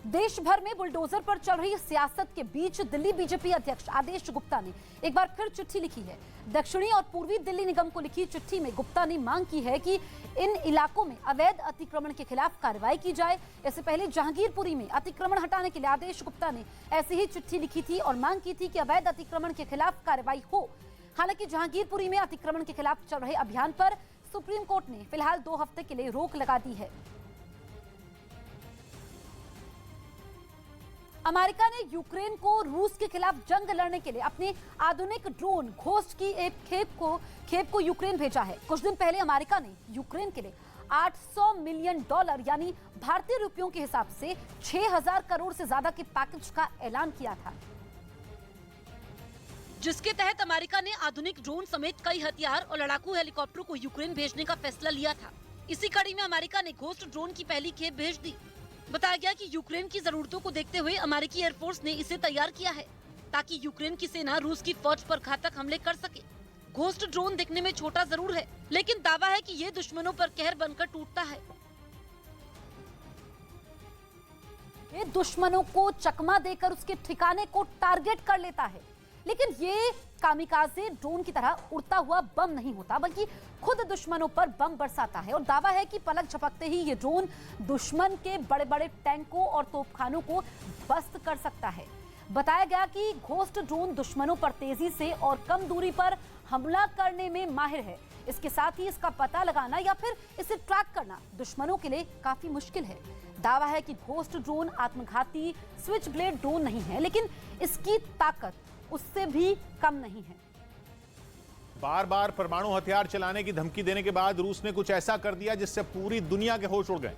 देश भर में बुलडोजर पर चल रही सियासत के बीच दिल्ली बीजेपी अध्यक्ष आदेश गुप्ता ने एक बार फिर चिट्ठी लिखी है। दक्षिणी और पूर्वी दिल्ली निगम को लिखी चिट्ठी में गुप्ता ने मांग की है कि इन इलाकों में अवैध अतिक्रमण के खिलाफ कार्रवाई की जाए। इससे पहले जहांगीरपुरी में अतिक्रमण हटाने के लिए आदेश गुप्ता ने ऐसी ही चिट्ठी लिखी थी और मांग की थी कि अवैध अतिक्रमण के खिलाफ कार्रवाई हो। हालांकि जहांगीरपुरी में अतिक्रमण के खिलाफ चल रहे अभियान पर सुप्रीम कोर्ट ने फिलहाल 2 हफ्ते के लिए रोक लगा दी है। अमेरिका ने यूक्रेन को रूस के खिलाफ जंग लड़ने के लिए अपने आधुनिक ड्रोन घोस्ट की एक खेप को यूक्रेन भेजा है। कुछ दिन पहले अमेरिका ने यूक्रेन के लिए $800 मिलियन यानी भारतीय रुपयों के हिसाब से 6000 करोड़ से ज्यादा के पैकेज का ऐलान किया था, जिसके तहत अमेरिका ने आधुनिक ड्रोन समेत कई हथियार और लड़ाकू हेलीकॉप्टरों को यूक्रेन भेजने का फैसला लिया था। इसी कड़ी में अमेरिका ने घोस्ट ड्रोन की पहली खेप भेज दी। बताया गया कि यूक्रेन की जरूरतों को देखते हुए अमेरिकी एयरफोर्स ने इसे तैयार किया है ताकि यूक्रेन की सेना रूस की फौज पर घातक हमले कर सके। घोस्ट ड्रोन दिखने में छोटा जरूर है, लेकिन दावा है कि ये दुश्मनों पर कहर बनकर टूटता है। ये दुश्मनों को चकमा देकर उसके ठिकाने को टारगेट कर लेता है। लेकिन ये कामिकाज़े ड्रोन की तरह उड़ता हुआ बम नहीं होता, बल्कि खुद दुश्मनों पर बम बरसाता है और दावा है कि पलक झपकते ही ये ड्रोन दुश्मन के बड़े बड़े टैंकों और तोपखानों को ध्वस्त कर सकता है। बताया गया कि घोस्ट ड्रोन दुश्मनों पर तेजी से और कम दूरी पर हमला करने में माहिर है। इसके साथ ही इसका पता लगाना या फिर इसे ट्रैक करना दुश्मनों के लिए काफी मुश्किल है। दावा है कि घोस्ट ड्रोन आत्मघाती स्विच ब्लेड ड्रोन नहीं है, लेकिन इसकी ताकत उससे भी कम नहीं है। बार बार परमाणु हथियार चलाने की धमकी देने के बाद रूस ने कुछ ऐसा कर दिया जिससे पूरी दुनिया के होश उड़ गए।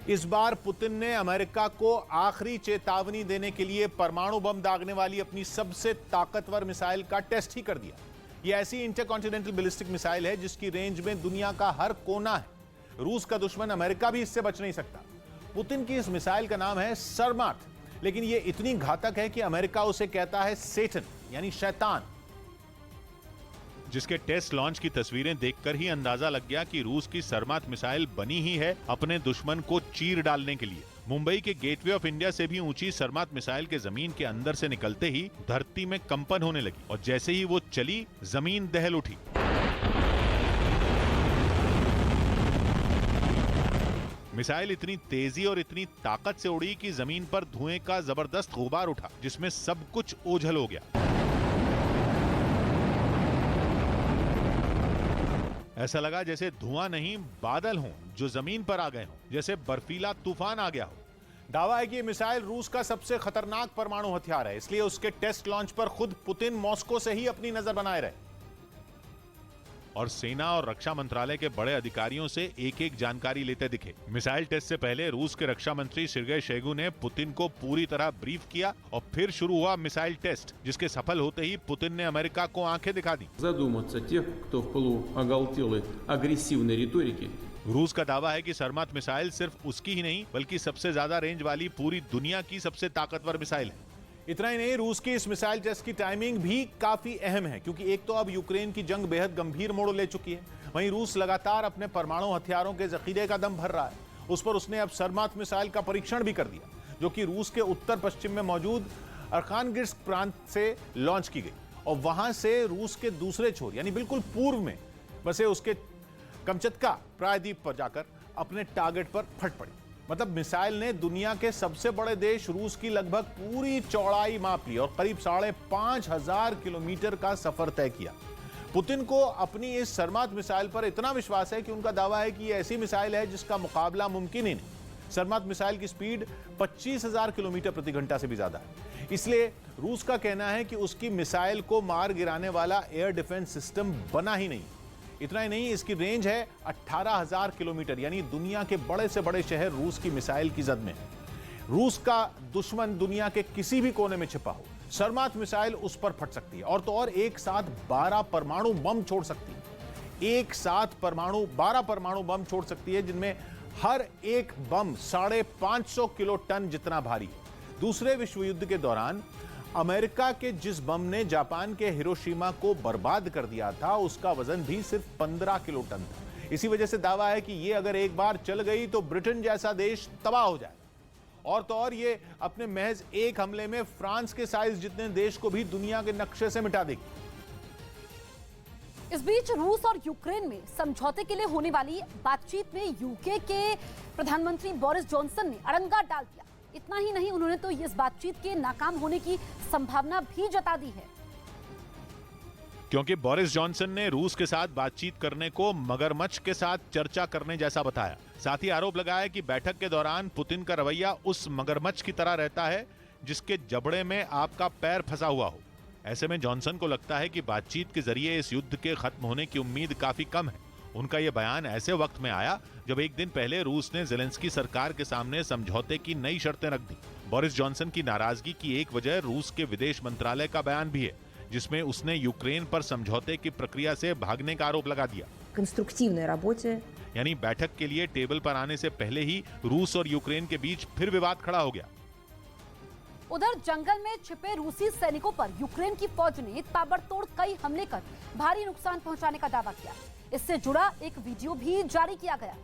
इस बार पुतिन ने अमेरिका को आखिरी चेतावनी देने के लिए परमाणु बम दागने वाली अपनी सबसे ताकतवर मिसाइल का टेस्ट ही कर दिया। यह ऐसी इंटरकॉन्टिनेंटल बैलिस्टिक मिसाइल है जिसकी रेंज में दुनिया का हर कोना है। रूस का दुश्मन अमेरिका भी इससे बच नहीं सकता। पुतिन की इस मिसाइल का नाम है सरमाट, लेकिन यह इतनी घातक है कि अमेरिका उसे कहता है सेटन यानी शैतान। जिसके टेस्ट लॉन्च की तस्वीरें देखकर ही अंदाजा लग गया कि रूस की सरमात मिसाइल बनी ही है अपने दुश्मन को चीर डालने के लिए। मुंबई के गेटवे ऑफ इंडिया से भी ऊंची सरमात मिसाइल के जमीन के अंदर से निकलते ही धरती में कंपन होने लगी और जैसे ही वो चली जमीन दहल उठी। मिसाइल इतनी तेजी और इतनी ताकत से उड़ी कि जमीन पर धुएं का जबरदस्त गुबार उठा, जिसमें सब कुछ ओझल हो गया। ऐसा लगा जैसे धुआं नहीं बादल हों जो जमीन पर आ गए हों, जैसे बर्फीला तूफान आ गया हो। दावा है कि यह मिसाइल रूस का सबसे खतरनाक परमाणु हथियार है, इसलिए उसके टेस्ट लॉन्च पर खुद पुतिन मॉस्को से ही अपनी नजर बनाए रहे। और सेना और रक्षा मंत्रालय के बड़े अधिकारियों से एक एक जानकारी लेते दिखे। मिसाइल टेस्ट से पहले रूस के रक्षा मंत्री सर्गेई शोइगु ने पुतिन को पूरी तरह ब्रीफ किया और फिर शुरू हुआ मिसाइल टेस्ट, जिसके सफल होते ही पुतिन ने अमेरिका को आंखें दिखा दी। रूस का दावा है कि सरमात मिसाइल सिर्फ उसकी ही नहीं बल्कि सबसे ज्यादा रेंज वाली पूरी दुनिया की सबसे ताकतवर मिसाइल है। इतना ही नहीं, रूस की इस मिसाइल टेस्ट की टाइमिंग भी काफी अहम है, क्योंकि एक तो अब यूक्रेन की जंग बेहद गंभीर मोड़ ले चुकी है, वहीं रूस लगातार अपने परमाणु हथियारों के जखीरे का दम भर रहा है। उस पर उसने अब सरमात मिसाइल का परीक्षण भी कर दिया, जो कि रूस के उत्तर पश्चिम में मौजूद अर्खानगिस्क प्रांत से लॉन्च की गई और वहां से रूस के दूसरे छोर यानी बिल्कुल पूर्व में बसे उसके कमचत्का प्रायद्वीप पर जाकर अपने टारगेट पर फट पड़ी। मतलब मिसाइल ने दुनिया के सबसे बड़े देश रूस की लगभग पूरी चौड़ाई माप ली और करीब 5500 किलोमीटर का सफर तय किया। पुतिन को अपनी इस सरमात मिसाइल पर इतना विश्वास है कि उनका दावा है कि यह ऐसी मिसाइल है जिसका मुकाबला मुमकिन ही नहीं। सरमात मिसाइल की स्पीड 25,000 किलोमीटर प्रति घंटा से भी ज्यादा है, इसलिए रूस का कहना है कि उसकी मिसाइल को मार गिराने वाला एयर डिफेंस सिस्टम बना ही नहीं। इतना ही नहीं, इसकी रेंज है 18,000 किलोमीटर, यानी दुनिया के बड़े से बड़े शहर रूस की मिसाइल की जद में है। रूस का दुश्मन दुनिया के किसी भी कोने में छिपा हो, सरमात मिसाइल उस पर फट सकती है और तो और एक साथ 12 परमाणु बम छोड़ सकती है। एक साथ 12 परमाणु बम छोड़ सकती है, जिनमें हर एक बम 550 किलो टन जितना भारी है। दूसरे विश्व युद्ध के दौरान अमेरिका के जिस बम ने जापान के हिरोशिमा को बर्बाद कर दिया था, उसका वजन भी सिर्फ 15 किलो टन था। इसी वजह से दावा है कि यह अगर एक बार चल गई तो ब्रिटेन जैसा देश तबाह हो जाए। और तो और ये अपने महज एक हमले में फ्रांस के साइज जितने देश को भी दुनिया के नक्शे से मिटा देगी। इस बीच रूस और यूक्रेन में समझौते के लिए होने वाली बातचीत में यूके के प्रधानमंत्री बोरिस जॉनसन ने अड़ंगा डाल दिया। इतना ही नहीं, उन्होंने तो इस बातचीत के नाकाम होने की संभावना भी जता दी है, क्योंकि बोरिस जॉनसन ने रूस के साथ बातचीत करने को मगरमच्छ के साथ चर्चा करने जैसा बताया। साथ ही आरोप लगाया कि बैठक के दौरान पुतिन का रवैया उस मगरमच्छ की तरह रहता है जिसके जबड़े में आपका पैर फंसा हुआ हो। ऐसे में जॉनसन को लगता है कि बातचीत के जरिए इस युद्ध के खत्म होने की उम्मीद काफी कम है। उनका यह बयान ऐसे वक्त में आया जब एक दिन पहले रूस ने ज़ेलेंस्की सरकार के सामने समझौते की नई शर्तें रख दी। बोरिस जॉनसन की नाराजगी की एक वजह रूस के विदेश मंत्रालय का बयान भी है, जिसमें उसने यूक्रेन पर समझौते की प्रक्रिया से भागने का आरोप लगा दिया। конструктивной работе. यानी बैठक के लिए टेबल पर आने से पहले ही रूस और यूक्रेन के बीच फिर विवाद खड़ा हो गया। उधर जंगल में छिपे रूसी सैनिकों पर यूक्रेन की फौज ने ताबड़तोड़ कई हमले कर भारी नुकसान पहुंचाने का दावा किया। इससे जुड़ा एक वीडियो भी जारी किया गया,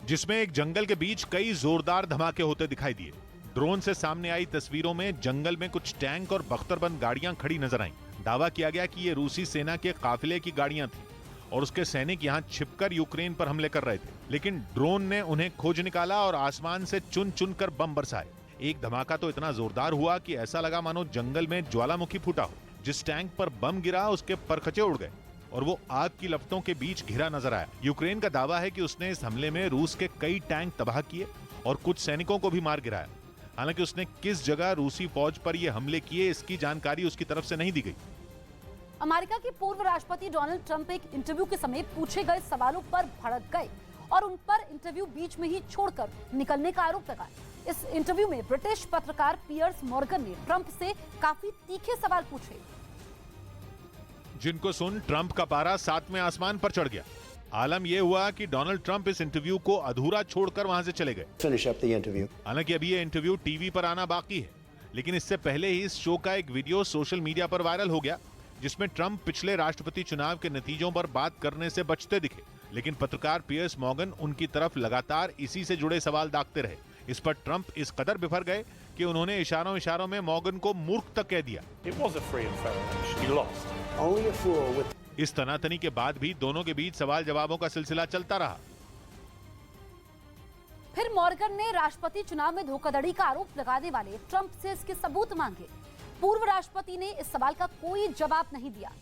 जिसमें एक जंगल के बीच कई जोरदार धमाके होते दिखाई दिए। ड्रोन से सामने आई तस्वीरों में जंगल में कुछ टैंक और बख्तरबंद गाड़ियां खड़ी नजर आईं। दावा किया गया कि ये रूसी सेना के काफिले की गाड़ियां थीं और उसके सैनिक यहां छिपकर यूक्रेन पर हमले कर रहे थे, लेकिन ड्रोन ने उन्हें खोज निकाला और आसमान से चुन चुन कर बम बरसाए। एक धमाका तो इतना जोरदार हुआ कि ऐसा लगा मानो जंगल में ज्वालामुखी फूटा हो। जिस टैंक पर बम गिरा उसके परखचे उड़ गए और वो आग की लपटों के बीच घिरा नजर आया। यूक्रेन का दावा है कि उसने इस हमले में रूस के कई टैंक तबाह किए और कुछ सैनिकों को भी मार गिराया। हालांकि उसने किस जगह रूसी फौज पर ये हमले किए इसकी जानकारी उसकी तरफ से नहीं दी गई। अमेरिका के पूर्व राष्ट्रपति डोनाल्ड ट्रंप एक इंटरव्यू के समय पूछे गए सवालों पर भड़क गए और उन पर इंटरव्यू बीच में ही छोड़कर निकलने का आरोप लगाया। इस इंटरव्यू में ब्रिटिश पत्रकार पियर्स मॉर्गन ने ट्रंप से काफी तीखे सवाल पूछे, जिनको सुन ट्रंप का पारा सातवें आसमान पर चढ़ गया। आलम यह हुआ कि डोनाल्ड ट्रंप इस इंटरव्यू को अधूरा छोड़कर वहां से चले गए। Finish up the interview. हालांकि अभी ये इंटरव्यू टीवी पर आना बाकी है, लेकिन इससे पहले ही इस शो का एक वीडियो सोशल मीडिया पर वायरल हो गया, जिसमें ट्रंप पिछले राष्ट्रपति चुनाव के नतीजों पर बात करने से बचते दिखे। लेकिन पत्रकार पियर्स मॉर्गन उनकी तरफ लगातार इसी से जुड़े सवाल दागते रहे। इस पर ट्रंप इस कदर बिफर गए कि उन्होंने इशारों में मॉर्गन को मूर्ख तक कह दिया। It was a free and fair election. You lost. Only a fool with इस तनातनी के बाद भी दोनों के बीच सवाल जवाबों का सिलसिला चलता रहा। फिर मॉर्गन ने राष्ट्रपति चुनाव में धोखाधड़ी का आरोप लगाने वाले ट्रंप से इसके सबूत मांगे। पूर्व राष्ट्रपति ने इस सवाल का कोई जवाब नहीं दिया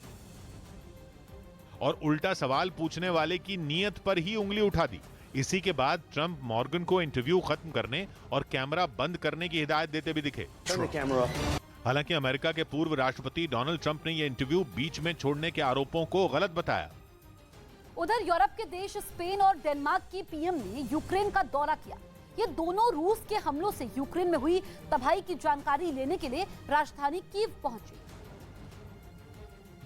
और उल्टा सवाल पूछने वाले की नीयत पर ही उंगली उठा दी। इसी के बाद ट्रंप मॉर्गन को इंटरव्यू खत्म करने और कैमरा बंद करने की हिदायत देते भी दिखे। turn the camera off. हालांकि अमेरिका के पूर्व राष्ट्रपति डोनाल्ड ट्रंप ने यह इंटरव्यू बीच में छोड़ने के आरोपों को गलत बताया। उधर यूरोप के देश स्पेन और डेनमार्क की पीएम ने यूक्रेन का दौरा किया। ये दोनों रूस के हमलों से यूक्रेन में हुई तबाही की जानकारी लेने के लिए राजधानी कीव पहुंचे,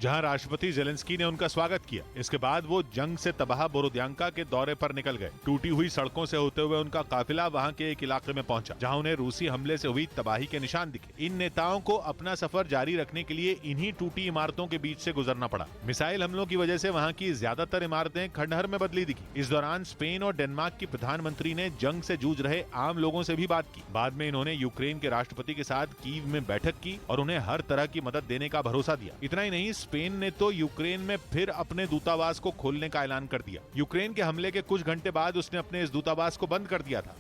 जहां राष्ट्रपति ज़ेलेंस्की ने उनका स्वागत किया। इसके बाद वो जंग से तबाह बोरोद्यांका के दौरे पर निकल गए। टूटी हुई सड़कों से होते हुए उनका काफिला वहां के एक इलाके में पहुंचा, जहां उन्हें रूसी हमले से हुई तबाही के निशान दिखे। इन नेताओं को अपना सफर जारी रखने के लिए इन्हीं टूटी इमारतों के बीच से गुजरना पड़ा। मिसाइल हमलों की वजह से वहां की ज्यादातर इमारतें खंडहर में बदली दिखी। इस दौरान स्पेन और डेनमार्क की प्रधानमंत्री ने जंग से जूझ रहे आम लोगों से भी बात की। बाद में इन्होंने यूक्रेन के राष्ट्रपति के साथ कीव में बैठक की और उन्हें हर तरह की मदद देने का भरोसा दिया। इतना ही नहीं, स्पेन ने तो यूक्रेन में फिर अपने दूतावास को खोलने का ऐलान कर दिया। यूक्रेन के हमले के कुछ घंटे बाद उसने अपने इस दूतावास को बंद कर दिया था।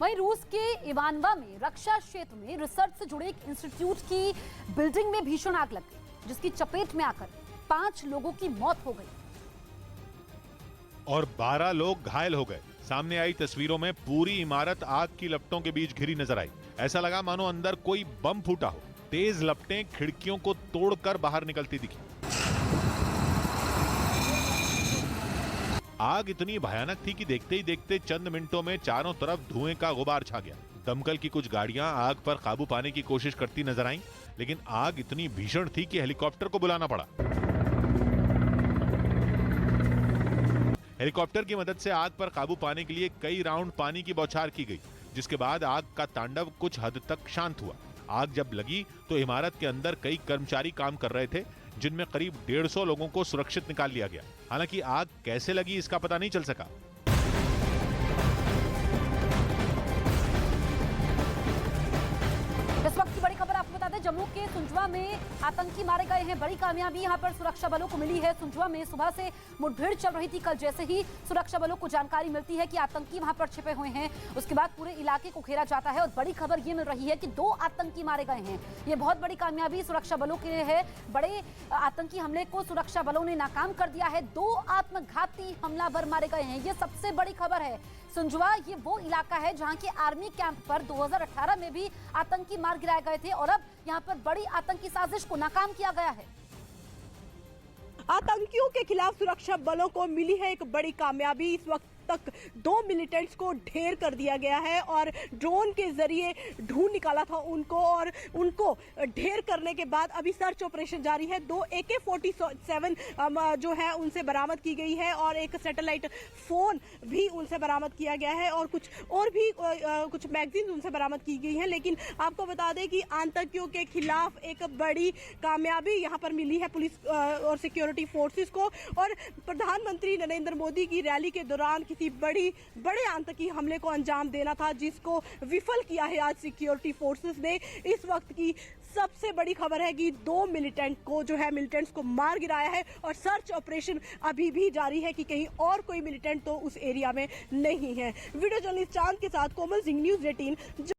वहीं रूस के इवानवा में रक्षा क्षेत्र में रिसर्च से जुड़े एक इंस्टीट्यूट की बिल्डिंग में भीषण आग लग गई, जिसकी चपेट में आकर 5 लोगों की मौत हो गई और 12 लोग घायल हो गए। सामने आई तस्वीरों में पूरी इमारत आग की लपटों के बीच घिरी नजर आई। ऐसा लगा मानो अंदर कोई बम फूटा हो। तेज लपटें खिड़कियों को तोड़कर बाहर निकलती दिखी। आग इतनी भयानक थी कि देखते ही देखते चंद मिनटों में चारों तरफ धुएं का गुबार छा गया। दमकल की कुछ गाड़ियां आग पर काबू पाने की कोशिश करती नजर आईं, लेकिन आग इतनी भीषण थी कि हेलीकॉप्टर को बुलाना पड़ा। हेलीकॉप्टर की मदद से आग पर काबू पाने के लिए कई राउंड पानी की बौछार की गई, जिसके बाद आग का तांडव कुछ हद तक शांत हुआ। आग जब लगी तो इमारत के अंदर कई कर्मचारी काम कर रहे थे, जिनमें करीब 150 लोगों को सुरक्षित निकाल लिया गया। हालांकि आग कैसे लगी इसका पता नहीं चल सका। जम्मू के सुंजवा में आतंकी मारे गए हैं। बड़ी कामयाबी यहां पर सुरक्षा बलों को मिली है। सुंजवा में सुबह से मुठभेड़ चल रही थी। कल जैसे ही सुरक्षा बलों को जानकारी मिलती है कि आतंकी वहां पर छिपे हुए हैं, उसके बाद पूरे इलाके को घेरा जाता है और बड़ी खबर ये मिल रही है कि 2 आतंकी मारे गए हैं। ये बहुत बड़ी कामयाबी सुरक्षा बलों के लिए है। बड़े आतंकी हमले को सुरक्षा बलों ने नाकाम कर दिया है। 2 आत्मघाती हमलावर मारे गए हैं। ये सबसे बड़ी खबर है। सुंजवा ये वो इलाका है जहां के आर्मी कैंप पर 2018 में भी आतंकी मार गिराए गए थे और अब यहां पर बड़ी आतंकी साजिश को नाकाम किया गया है। आतंकियों के खिलाफ सुरक्षा बलों को मिली है एक बड़ी कामयाबी। इस वक्त तक 2 मिलिटेंट्स को ढेर कर दिया गया है और ड्रोन के जरिए ढूंढ निकाला था उनको और उनको ढेर करने के बाद अभी सर्च ऑपरेशन जारी है। 2 AK-47 जो है उनसे बरामद की गई है और एक सैटेलाइट फोन भी उनसे बरामद किया गया है और कुछ मैगजीन उनसे बरामद की गई है। लेकिन आपको बता दें कि आतंकियों के खिलाफ एक बड़ी कामयाबी यहाँ पर मिली है पुलिस और सिक्योरिटी फोर्सेस को। और प्रधानमंत्री नरेंद्र मोदी की रैली के दौरान बड़े आतंकी हमले को अंजाम देना था, जिसको विफल किया है आज सिक्योरिटी फोर्सेस ने। इस वक्त की सबसे बड़ी खबर है कि 2 मिलिटेंट्स को मार गिराया है और सर्च ऑपरेशन अभी भी जारी है कि कहीं और कोई मिलिटेंट तो उस एरिया में नहीं है। वीडियो जर्नलिस्ट चांद के साथ कोमल सिंह, न्यूज़ 18।